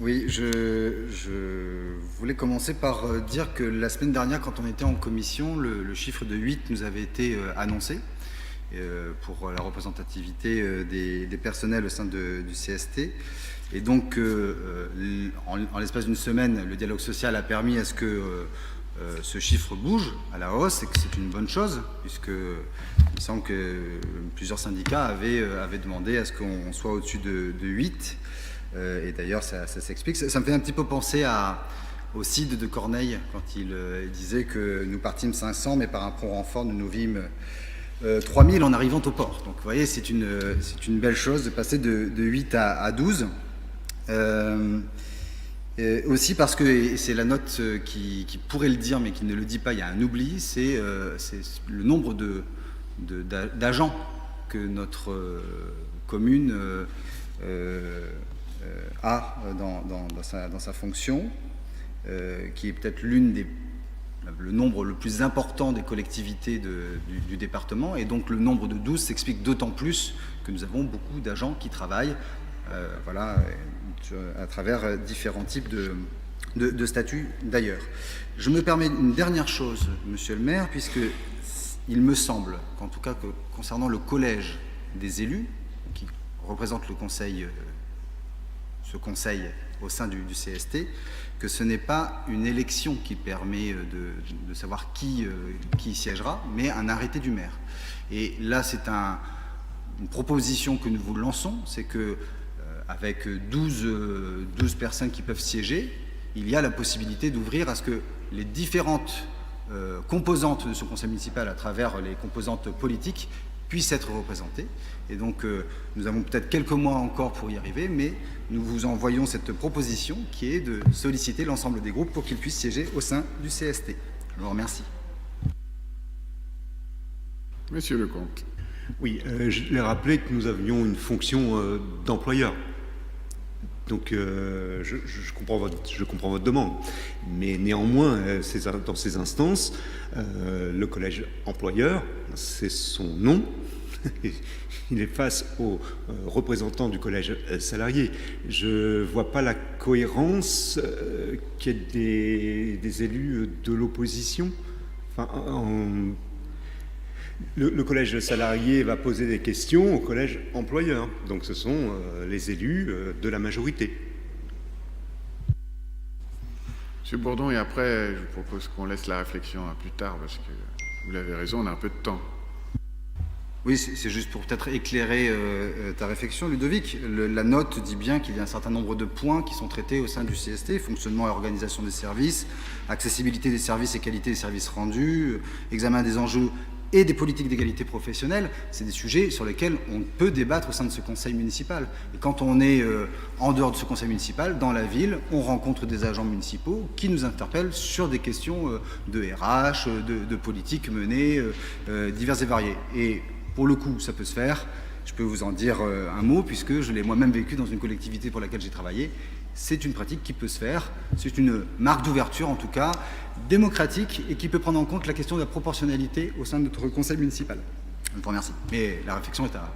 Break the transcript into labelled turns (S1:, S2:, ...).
S1: Oui, je voulais commencer par dire que la semaine dernière, quand on était en commission, le chiffre de 8 nous avait été annoncé pour la représentativité des personnels au sein du CST. Et donc, en l'espace d'une semaine, le dialogue social a permis à ce que ce chiffre bouge à la hausse et que c'est une bonne chose, puisque il semble que plusieurs syndicats avaient demandé à ce qu'on soit au-dessus de 8. Et d'ailleurs, ça s'explique. Ça me fait un petit peu penser au CID de Corneille, quand il disait que nous partîmes 500, mais par un prompt renfort, nous vîmes 3000 en arrivant au port. Donc vous voyez, c'est une belle chose de passer de 8 à 12. Aussi parce que, et c'est la note qui pourrait le dire, mais qui ne le dit pas, il y a un oubli, c'est le nombre d'agents que notre commune a dans sa fonction, qui est peut-être le nombre le plus important des collectivités du département, et donc le nombre de 12 s'explique d'autant plus que nous avons beaucoup d'agents qui travaillent à travers différents types de statuts d'ailleurs. Je me permets une dernière chose, monsieur le maire, puisque il me semble qu'en tout cas que concernant le collège des élus, qui représente ce conseil au sein du CST, que ce n'est pas une élection qui permet de savoir qui siégera, mais un arrêté du maire. Et là, c'est une proposition que nous vous lançons, c'est que avec 12 personnes qui peuvent siéger, il y a la possibilité d'ouvrir à ce que les différentes composantes de ce conseil municipal, à travers les composantes politiques, puissent être représentées. Et donc, nous avons peut-être quelques mois encore pour y arriver, mais nous vous envoyons cette proposition qui est de solliciter l'ensemble des groupes pour qu'ils puissent siéger au sein du CST. Je vous remercie.
S2: Monsieur Lecomte.
S3: Oui, je l'ai rappelé que nous avions une fonction d'employeur. Donc, je comprends votre demande. Mais néanmoins, dans ces instances, le collège employeur, c'est son nom. Il est face aux représentants du collège salarié. Je ne vois pas la cohérence qu'il y ait des élus de l'opposition. Enfin, le collège salarié va poser des questions au collège employeur. Donc ce sont les élus de la majorité.
S2: Monsieur Bourdon, et après, je vous propose qu'on laisse la réflexion à plus tard, parce que vous l'avez raison, on a un peu de temps.
S1: Oui, c'est juste pour peut-être éclairer ta réflexion, Ludovic. La note dit bien qu'il y a un certain nombre de points qui sont traités au sein du CST, fonctionnement et organisation des services, accessibilité des services et qualité des services rendus, examen des enjeux et des politiques d'égalité professionnelle. C'est des sujets sur lesquels on peut débattre au sein de ce conseil municipal. Et quand on est en dehors de ce conseil municipal, dans la ville, on rencontre des agents municipaux qui nous interpellent sur des questions de RH, de politiques menées diverses et variées. Et pour le coup, ça peut se faire. Je peux vous en dire un mot, puisque je l'ai moi-même vécu dans une collectivité pour laquelle j'ai travaillé. C'est une pratique qui peut se faire. C'est une marque d'ouverture, en tout cas, démocratique, et qui peut prendre en compte la question de la proportionnalité au sein de notre conseil municipal. Je vous remercie. Mais la réflexion est à